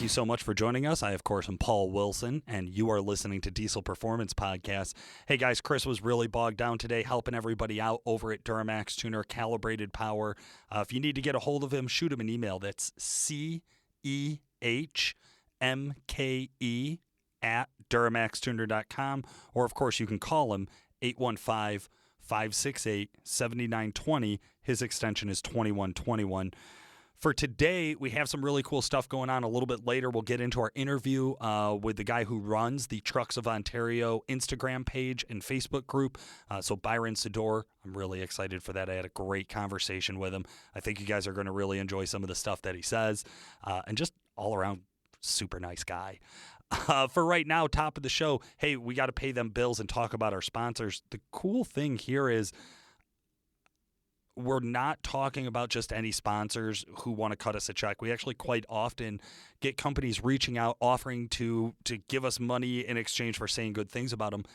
you so much for joining us. I, of course, am Paul Wilson, and you are listening to Diesel Performance Podcast. Hey, guys, Chris was really bogged down today helping everybody out over at Duramax Tuner Calibrated Power. If you need to get a hold of him, shoot him an email. That's CEHMKE@DuramaxTuner.com. Or, of course, you can call him 815-568-7920. His extension is 2121. For today, we have some really cool stuff going on. A little bit later, we'll get into our interview with the guy who runs the Trucks of Ontario Instagram page and Facebook group. So Byron Sedore, I'm really excited for that. I had a great conversation with him. I think you guys are going to really enjoy some of the stuff that he says. And just all around, super nice guy. For right now, top of the show, hey, we got to pay them bills and talk about our sponsors. The cool thing here is we're not talking about just any sponsors who want to cut us a check. We actually quite often get companies reaching out, offering to give us money in exchange for saying good things about them.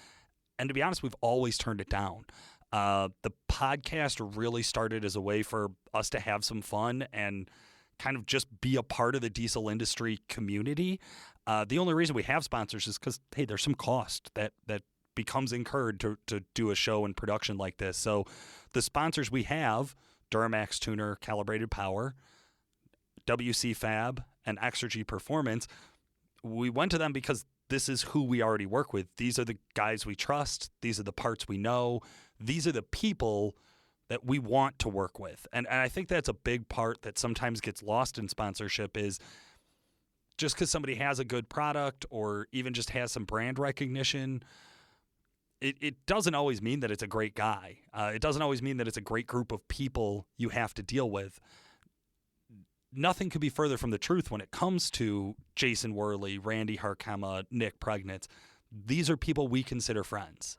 And to be honest, we've always turned it down. The podcast really started as a way for us to have some fun and kind of just be a part of the diesel industry community. The only reason we have sponsors is because, hey, there's some cost that becomes incurred to do a show and production like this. So the sponsors we have, Duramax Tuner Calibrated Power, WC Fab, and Exergy Performance, we went to them because this is who we already work with. These are the guys we trust. These are the parts we know. These are the people that we want to work with. And I think that's a big part that sometimes gets lost in sponsorship is just because somebody has a good product or even just has some brand recognition, it doesn't always mean that it's a great guy. It doesn't always mean that it's a great group of people you have to deal with. Nothing could be further from the truth when it comes to Jason Worley, Randy Harkema, Nick Pregnitz. These are people we consider friends.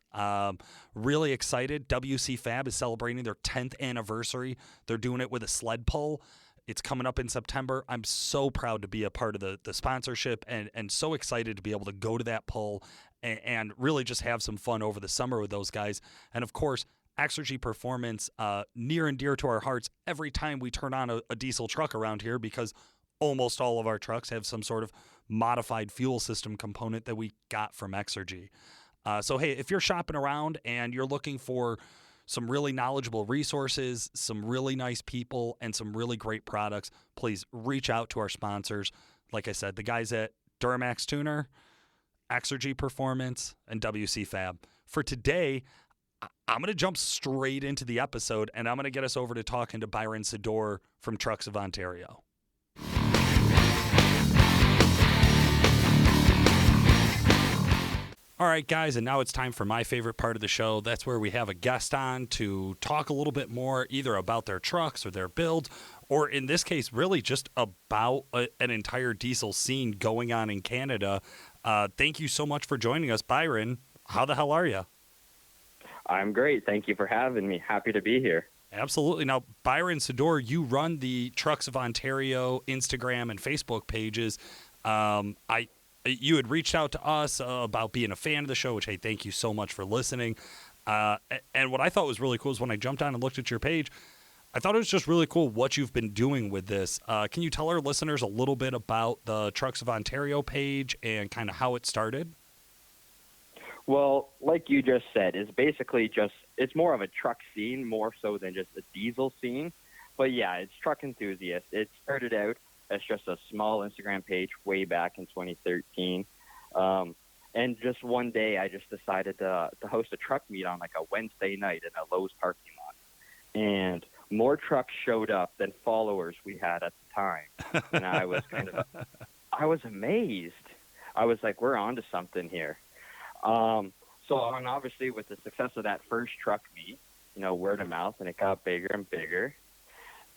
Really excited. WC Fab is celebrating their 10th anniversary. They're doing it with a sled pull. It's coming up in September. I'm so proud to be a part of the sponsorship and so excited to be able to go to that pull and really just have some fun over the summer with those guys. And, of course, Exergy Performance, near and dear to our hearts every time we turn on a diesel truck around here because almost all of our trucks have some sort of modified fuel system component that we got from Exergy. So, hey, if you're shopping around and you're looking for some really knowledgeable resources, some really nice people, and some really great products, please reach out to our sponsors. Like I said, the guys at Duramax Tuner, Exergy Performance, and WC Fab. For today, I'm going to jump straight into the episode, and I'm going to get us over to talking to Byron Sedore from Trucks of Ontario. All right, guys, and now it's time for my favorite part of the show. That's where we have a guest on to talk a little bit more either about their trucks or their builds, or in this case, really just about an entire diesel scene going on in Canada. Thank you so much for joining us, Byron. How the hell are you? I'm great. Thank you for having me. Happy to be here. Absolutely. Now, Byron Sedore, you run the Trucks of Ontario Instagram and Facebook pages. You had reached out to us about being a fan of the show, which, hey, thank you so much for listening. And what I thought was really cool is when I jumped on and looked at your page, I thought it was just really cool what you've been doing with this. Can you tell our listeners a little bit about the Trucks of Ontario page and kind of how it started? Well, like you just said, it's basically it's more of a truck scene, more so than just a diesel scene. But yeah, it's truck enthusiasts. It started out as just a small Instagram page way back in 2013. And just one day I just decided to host a truck meet on like a Wednesday night in a Lowe's parking lot. And more trucks showed up than followers we had at the time. And I was I was amazed. I was like, we're on to something here. And obviously with the success of that first truck meet, word of mouth, and it got bigger and bigger.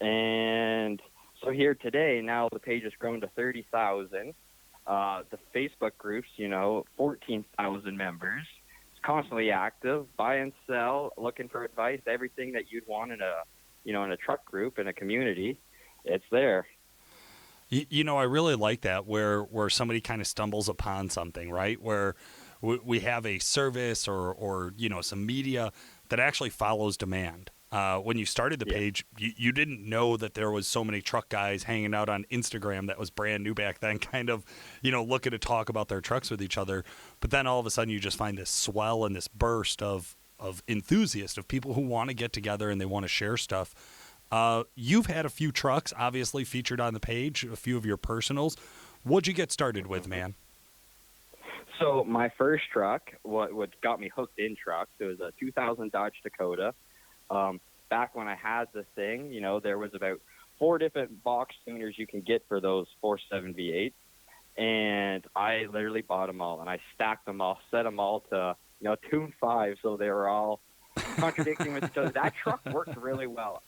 And so here today, now the page has grown to 30,000. The Facebook groups, 14,000 members. It's constantly active, buy and sell, looking for advice, everything that you'd want in a truck group, in a community. It's there. I really like that where somebody kind of stumbles upon something, right? Where we have a service or some media that actually follows demand. when you started the page, you didn't know that there was so many truck guys hanging out on Instagram that was brand new back then, kind of, looking to talk about their trucks with each other. But then all of a sudden you just find this swell and this burst of enthusiasts, of people who want to get together and they want to share stuff. You've had a few trucks, obviously, featured on the page, a few of your personals. What'd you get started with, man? So my first truck, what got me hooked in trucks, it was a 2000 Dodge Dakota. Back when I had the thing, there was about 4 different box tuners you can get for those 4.7 V8s. And I literally bought them all, and I stacked them all, set them all to, tune 5, so they were all contradicting with each other. That truck worked really well.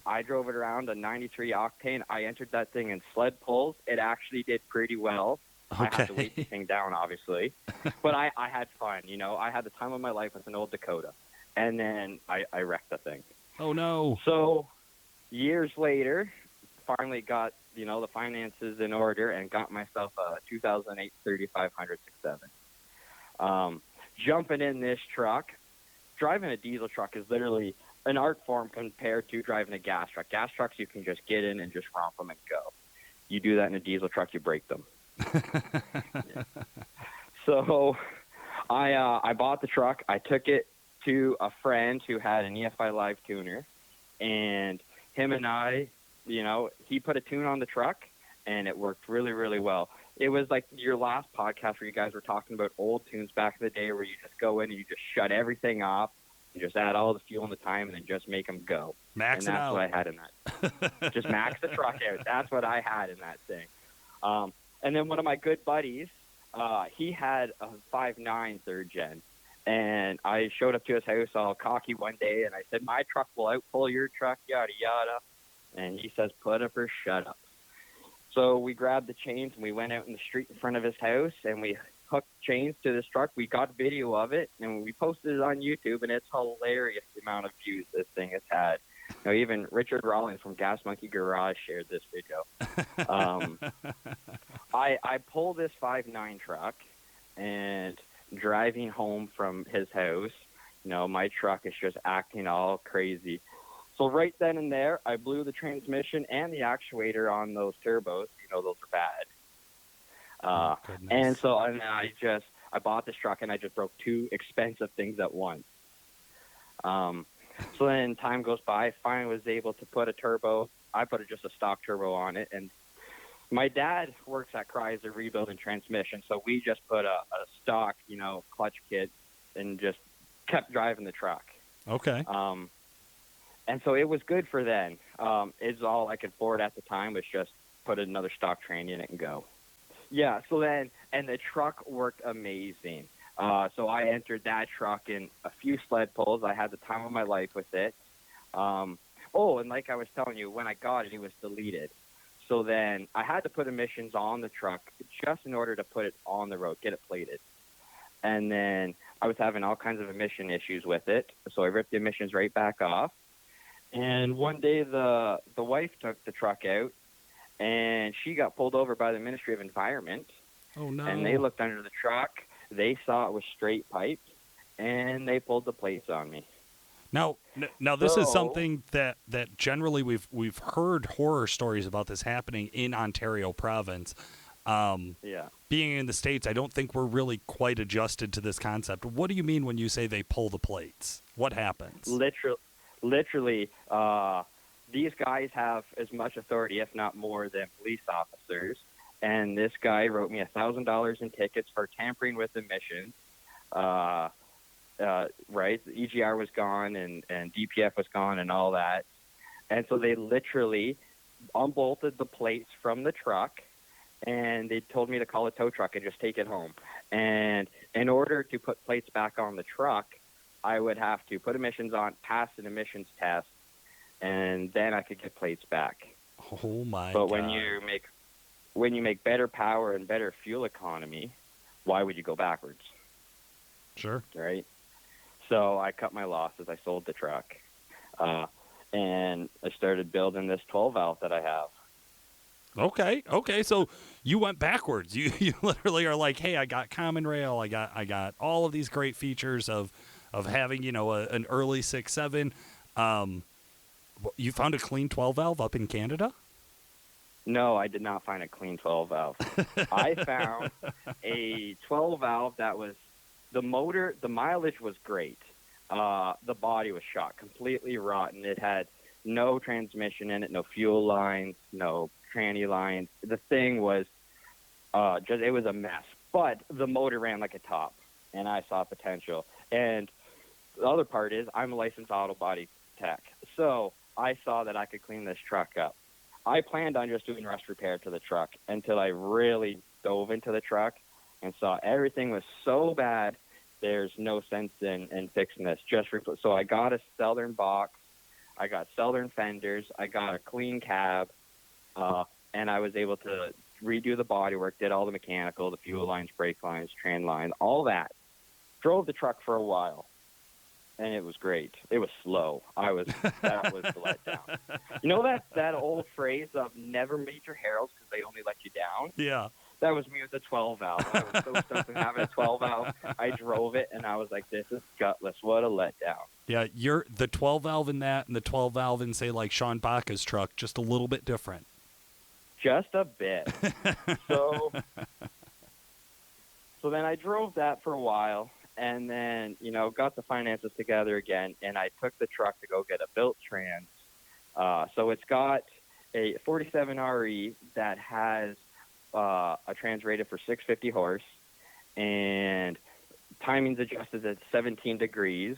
I drove it around a 93 octane. I entered that thing in sled pulls. It actually did pretty well. Okay. I had to weight the thing down, obviously. But I had fun, I had the time of my life with an old Dakota. And then I wrecked the thing. Oh, no. So years later, finally got, the finances in order and got myself a 2008 3500 6.7. Jumping in this truck, driving a diesel truck is literally an art form compared to driving a gas truck. Gas trucks, you can just get in and just romp them and go. You do that in a diesel truck, you break them. So I bought the truck. I took it to a friend who had an EFI Live tuner, and him and I, he put a tune on the truck, and it worked really, really well. It was like your last podcast where you guys were talking about old tunes back in the day where you just go in and you just shut everything off, you just add all the fuel and the time, and then just make them go. Max it out. And that's what I had in that. Just max the truck out. That's what I had in that thing. And then one of my good buddies, he had a 5.9 third gen. And I showed up to his house all cocky one day, and I said, my truck will outpull your truck, yada, yada. And he says, put up or shut up. So we grabbed the chains, and we went out in the street in front of his house, and we hooked chains to this truck. We got video of it, and we posted it on YouTube, and it's hilarious the amount of views this thing has had. Even Richard Rollins from Gas Monkey Garage shared this video. I pull this 5.9 truck, and driving home from his house, my truck is just acting all crazy. So right then and there, I blew the transmission and the actuator on those turbos. Those are bad. And so I bought this truck, and I just broke 2 expensive things at once. So then time goes by. I finally was able to put a turbo. I put just a stock turbo on it. And my dad works at Chrysler rebuilding transmission, so we just put a stock, clutch kit and just kept driving the truck. Okay. And so it was good for then. It's all I could afford at the time was just put another stock train in it and go. Yeah, so then, and the truck worked amazing. So I entered that truck in a few sled pulls. I had the time of my life with it. And like I was telling you, when I got it, it was deleted. So then I had to put emissions on the truck just in order to put it on the road, get it plated. And then I was having all kinds of emission issues with it. So I ripped the emissions right back off. And one day the wife took the truck out, and she got pulled over by the Ministry of Environment. Oh, no. And they looked under the truck. They saw it was straight pipe, and they pulled the plates on me. Now this is something that generally we've heard horror stories about this happening in Ontario province. Being in the States, I don't think we're really quite adjusted to this concept. What do you mean when you say they pull the plates? What happens? Literally, these guys have as much authority, if not more, than police officers. And this guy wrote me $1,000 in tickets for tampering with emissions. Right? The EGR was gone and DPF was gone and all that. And so they literally unbolted the plates from the truck, and they told me to call a tow truck and just take it home. And in order to put plates back on the truck, I would have to put emissions on, pass an emissions test, and then I could get plates back. Oh my! But God. when you make better power and better fuel economy, why would you go backwards? Sure. Right. So I cut my losses. I sold the truck, and I started building this 12-valve that I have. Okay. So you went backwards. You literally are like, hey, I got common rail. I got all of these great features of having an early 6.7. You found a clean 12 valve up in Canada? No, I did not find a clean 12 valve. I found a 12 valve that was the motor. The mileage was great. The body was shot, completely rotten. It had no transmission in it, no fuel lines, no tranny lines. The thing was it was a mess. But the motor ran like a top, and I saw potential. And the other part is I'm a licensed auto body tech, so I saw that I could clean this truck up. I planned on just doing rust repair to the truck until I really dove into the truck and saw everything was so bad, there's no sense in fixing this. So I got a Southern box, I got Southern fenders, I got a clean cab, and I was able to redo the bodywork, did all the mechanical, the fuel lines, brake lines, tran lines, all that. Drove the truck for a while. And it was great. It was slow. That was the letdown. You know that old phrase of never meet your heroes because they only let you down? Yeah. That was me with the 12 valve. I was so stoked on having a 12 valve. I drove it, and I was like, this is gutless. What a letdown. Yeah, you're the 12 valve in that and the 12 valve in, say, like Sean Baca's truck, just a little bit different. Just a bit. So then I drove that for a while. And then, got the finances together again, and I took the truck to go get a built trans. So it's got a 47 RE that has a trans rated for 650 horse, and timing's adjusted at 17 degrees.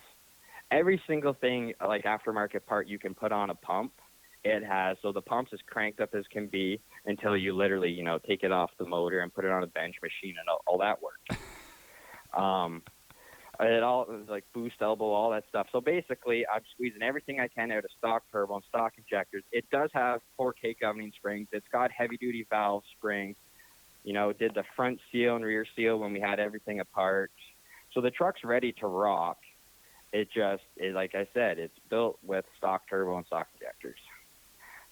Every single thing, like aftermarket part, you can put on a pump. It has, so the pump's as cranked up as can be until you literally, take it off the motor and put it on a bench machine, and all that works. It was like boost elbow, all that stuff. So basically, I'm squeezing everything I can out of stock turbo and stock injectors. It does have 4K governing springs. It's got heavy-duty valve springs. Did the front seal and rear seal when we had everything apart. So the truck's ready to rock. Like I said, it's built with stock turbo and stock injectors.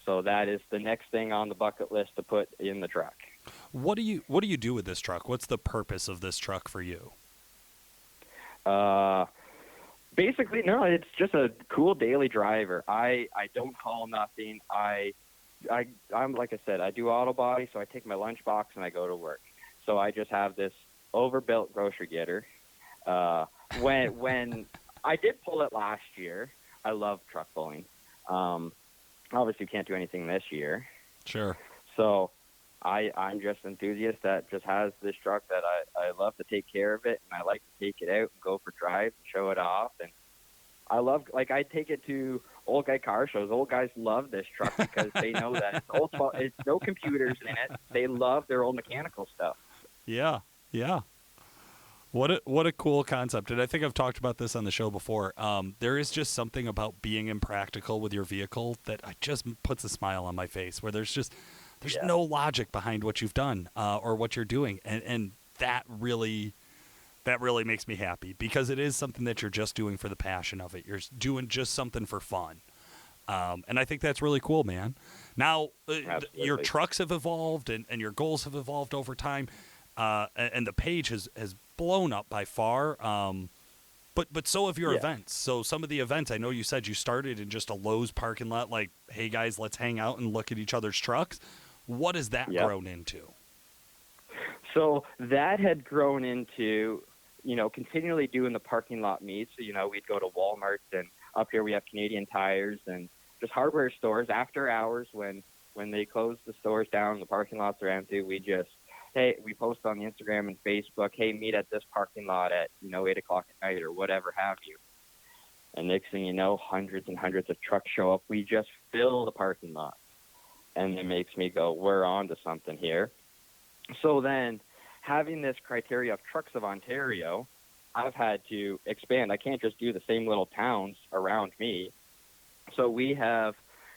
So that is the next thing on the bucket list to put in the truck. What do you do with this truck? What's the purpose of this truck for you? Basically, no, it's just a cool daily driver. I don't haul nothing. I'm like I said, I do auto body, so I take my lunchbox and I go to work. So I just have this overbuilt grocery getter. When I did pull it last year, I love truck pulling. Obviously can't do anything this year. Sure. So I'm just an enthusiast that just has this truck that I love to take care of it, and I like to take it out and go for drives and show it off. And I take it to old guy car shows. Old guys love this truck because they know that it's no computers in it. They love their old mechanical stuff. Yeah. What a cool concept. And I think I've talked about this on the show before. There is just something about being impractical with your vehicle that just puts a smile on my face, where there's no logic behind what you've done or what you're doing. And that really makes me happy, because it is something that you're just doing for the passion of it. You're doing just something for fun. And I think that's really cool, man. Now, your trucks have evolved and your goals have evolved over time. And the page has blown up by far. But so have your events. So some of the events, I know you said you started in just a Lowe's parking lot, like, hey guys, let's hang out and look at each other's trucks. What has that grown into? So that had grown into, continually doing the parking lot meets. So, we'd go to Walmart, and up here we have Canadian Tires and just hardware stores after hours when they close the stores down, the parking lots are empty. We post on the Instagram and Facebook, hey, meet at this parking lot at, 8 o'clock at night or whatever have you. And next thing you know, hundreds and hundreds of trucks show up. We just fill the parking lot. And it makes me go, we're on to something here. So then, having this criteria of Trucks of Ontario, I've had to expand. I can't just do the same little towns around me. So we have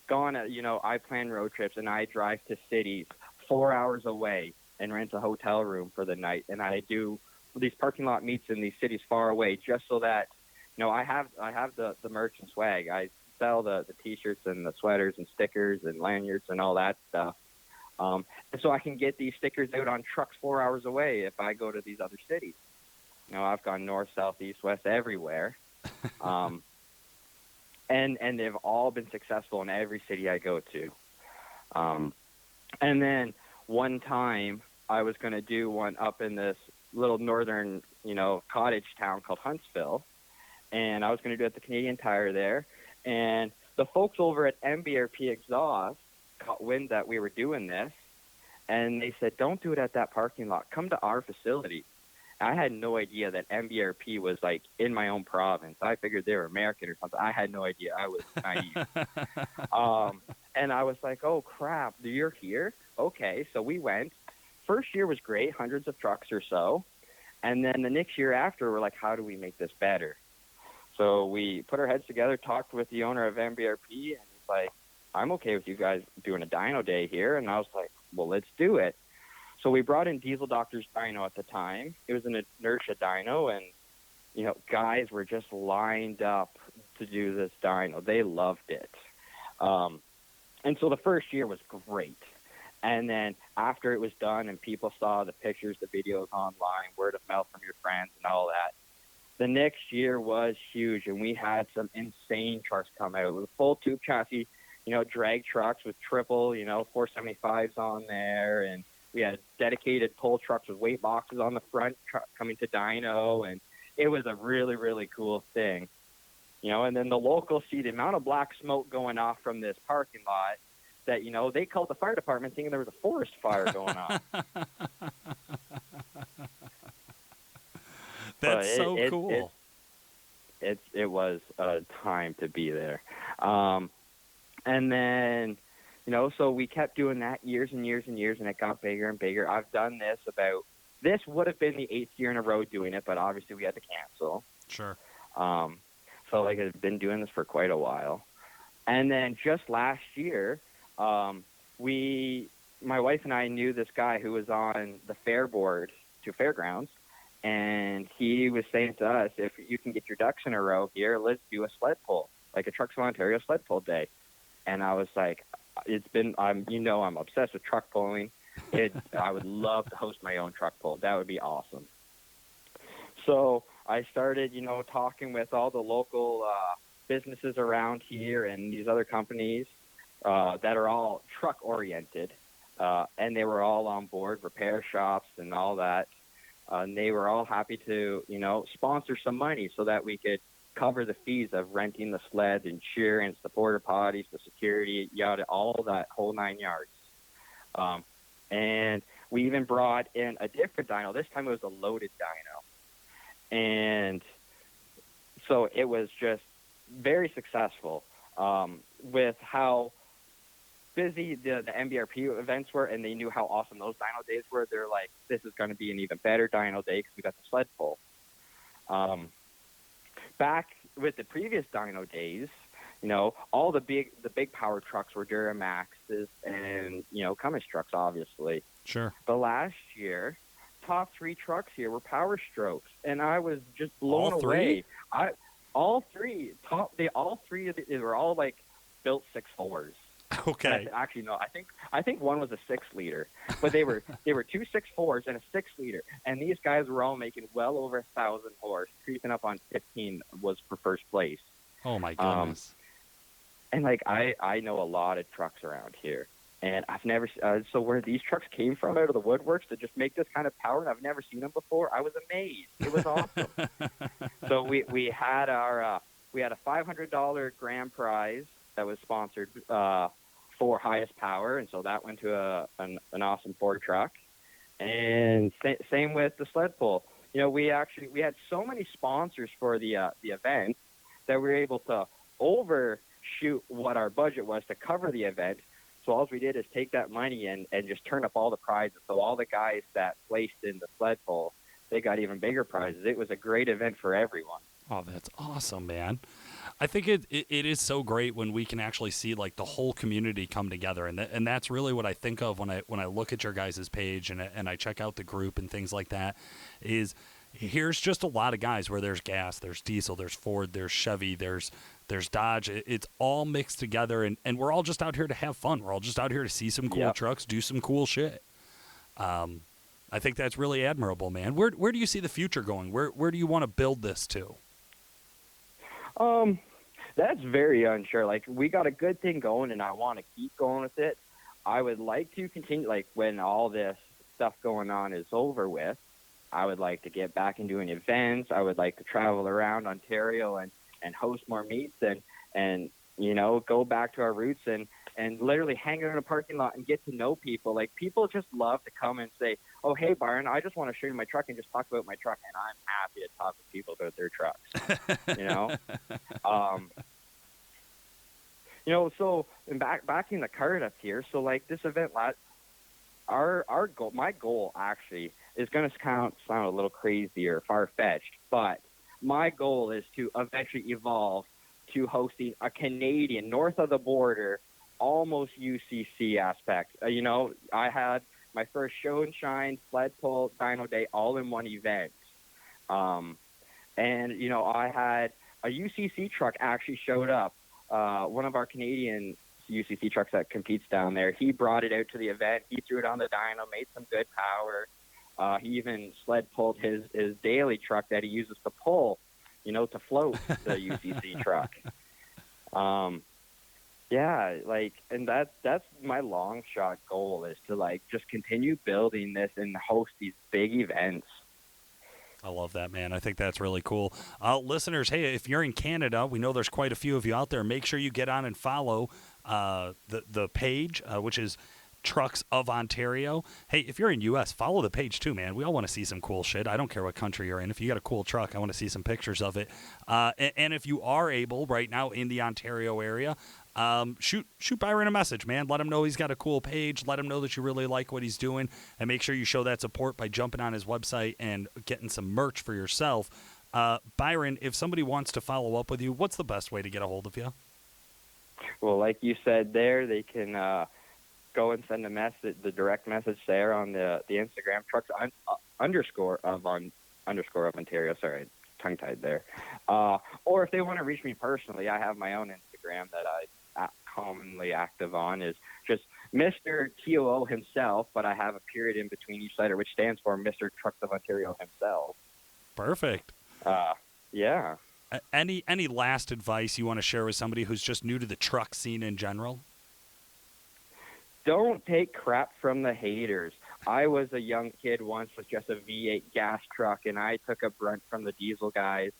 gone, I plan road trips, and I drive to cities 4 hours away and rent a hotel room for the night. And I do these parking lot meets in these cities far away, just so that, I have the merch and swag. I sell the T-shirts and the sweaters and stickers and lanyards and all that stuff. And so I can get these stickers out on trucks 4 hours away if I go to these other cities. I've gone north, south, east, west, everywhere. and they've all been successful in every city I go to. And then one time I was going to do one up in this little northern, cottage town called Huntsville, and I was going to do it at the Canadian Tire there. And the folks over at MBRP Exhaust caught wind that we were doing this, and they said, "Don't do it at that parking lot. Come to our facility." I had no idea that MBRP was like in my own province. I figured they were American or something. I had no idea. I was naive. And I was like, "Oh crap, you're here? Okay." So we went. First year was great, hundreds of trucks or so. And then the next year after, we're like, "How do we make this better?" So we put our heads together, talked with the owner of MBRP, and he's like, "I'm okay with you guys doing a dyno day here." And I was like, "Well, let's do it." So we brought in Diesel Doctor's dyno at the time. It was an inertia dyno, and guys were just lined up to do this dyno. They loved it. And so the first year was great. And then after it was done and people saw the pictures, the videos online, word of mouth from your friends and all that, the next year was huge, and we had some insane trucks come out with full tube chassis, drag trucks with triple, 475s on there, and we had dedicated pull trucks with weight boxes on the front coming to dyno, and it was a really, really cool thing. And then the locals see the amount of black smoke going off from this parking lot that, they called the fire department thinking there was a forest fire going on. That's so cool. It was a time to be there. And then, so we kept doing that years and years and years, and it got bigger and bigger. I've done this would have been the 8th year in a row doing it, but obviously we had to cancel. Sure. So I've been doing this for quite a while. And then just last year, my wife and I knew this guy who was on the fair board to fairgrounds, and he was saying to us, "If you can get your ducks in a row here, let's do a sled pull, like a Trucks of Ontario sled pull day." And I was like, I'm obsessed with truck pulling. I would love to host my own truck pull. That would be awesome. So I started, talking with all the local businesses around here and these other companies that are all truck-oriented, and they were all on board, repair shops and all that. And they were all happy to, sponsor some money so that we could cover the fees of renting the sled, insurance, the porta potties, the security, yada, all that whole 9 yards. And we even brought in a different dyno. This time it was a loaded dyno. And so it was just very successful with how busy the MBRP events were, and they knew how awesome those dyno days were. They're like, this is going to be an even better dyno day because we got the sled pull. Back with the previous dyno days, all the big power trucks were Duramaxes and, Cummins trucks, obviously. Sure. But last year, top 3 trucks here were Power Strokes, and I was just blown away. All three, they were all like built 6.4s. Okay. Actually, no. I think one was a 6-liter, but they were 2 6.4s and a 6-liter, and these guys were all making well over 1,000 horse, creeping up on 15 was for first place. Oh my goodness! And I know a lot of trucks around here, and I've never so where these trucks came from out of the woodworks to just make this kind of power, and I've never seen them before. I was amazed. It was awesome. So we had a $500 grand prize that was sponsored for highest power, and so that went to an awesome Ford truck. And same with the sled pull. We had so many sponsors for the event that we were able to overshoot what our budget was to cover the event. So all we did is take that money and just turn up all the prizes. So all the guys that placed in the sled pull, they got even bigger prizes. It was a great event for everyone. Oh, that's awesome, man. I think it is so great when we can actually see like the whole community come together, and that's really what I think of when I look at your guys' page and I check out the group and things like that. Is here's just a lot of guys where there's gas, there's diesel, there's Ford, there's Chevy, there's Dodge. It's all mixed together, and we're all just out here to have fun. We're all just out here to see some cool trucks, do some cool shit. I think that's really admirable, man. Where do you see the future going? Where do you want to build this to? That's very unsure. Like, we got a good thing going, and I want to keep going with it. I would like to continue, like, when all this stuff going on is over with, I would like to get back and doing events. I would like to travel around Ontario and host more meets and go back to our roots and literally hang out in a parking lot and get to know people. Like, people just love to come and say, oh, hey, Byron, I just want to show you my truck and just talk about my truck. And I'm happy to talk with people about their trucks, So and backing the card up here. So, like, this event, our goal, my goal actually is going to sound a little crazy or far-fetched, but my goal is to eventually evolve to hosting a Canadian, north of the border, almost UCC aspect. I had my first show and shine, sled pull, dyno day, all in one event. I had a UCC truck actually showed up. One of our Canadian UCC trucks that competes down there, he brought it out to the event. He threw it on the dyno, made some good power. He even sled pulled his daily truck that he uses to pull, to float the UCC truck. And that's my long shot goal, is to, like, just continue building this and host these big events. I love that, man. I think that's really cool. Listeners, hey, if you're in Canada, we know there's quite a few of you out there. Make sure you get on and follow the page, which is Trucks of Ontario. Hey, if you're in U.S., follow the page too, man. We all want to see some cool shit. I don't care what country you're in. If you got a cool truck, I want to see some pictures of it. And if you are able right now in the Ontario area, shoot Byron a message, man. Let him know he's got a cool page. Let him know that you really like what he's doing, and make sure you show that support by jumping on his website and getting some merch for yourself. Byron, if somebody wants to follow up with you, what's the best way to get a hold of you? Well, like you said there, they can go and send a message, the direct message there on the Instagram, trucks underscore of Ontario. Sorry, tongue-tied there. Or if they want to reach me personally, I have my own Instagram that I commonly active on, is just Mr. TOO himself, but I have a period in between each letter, which stands for Mr. Trucks of Ontario himself. Perfect. Yeah. Any last advice you want to share with somebody who's just new to the truck scene in general? Don't take crap from the haters. I was a young kid once with just a V8 gas truck, and I took a brunt from the diesel guys,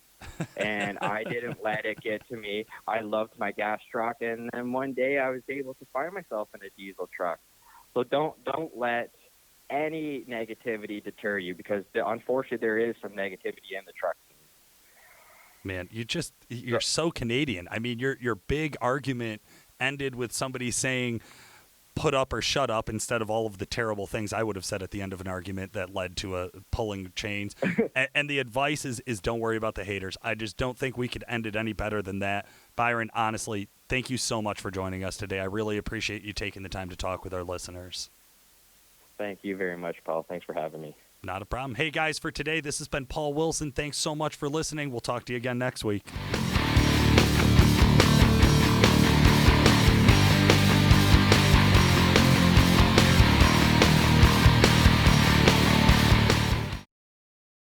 and I didn't let it get to me. I loved my gas truck, and then one day I was able to find myself in a diesel truck. So don't let any negativity deter you, because unfortunately there is some negativity in the truck scene. Man, you're so Canadian. I mean, your big argument ended with somebody saying, put up or shut up, instead of all of the terrible things I would have said at the end of an argument that led to pulling chains. and the advice is don't worry about the haters. I just don't think we could end it any better than that. Byron, honestly, thank you so much for joining us today. I really appreciate you taking the time to talk with our listeners. Thank you very much, Paul. Thanks for having me. Not a problem. Hey, guys, for today, this has been Paul Wilson. Thanks so much for listening. We'll talk to you again next week.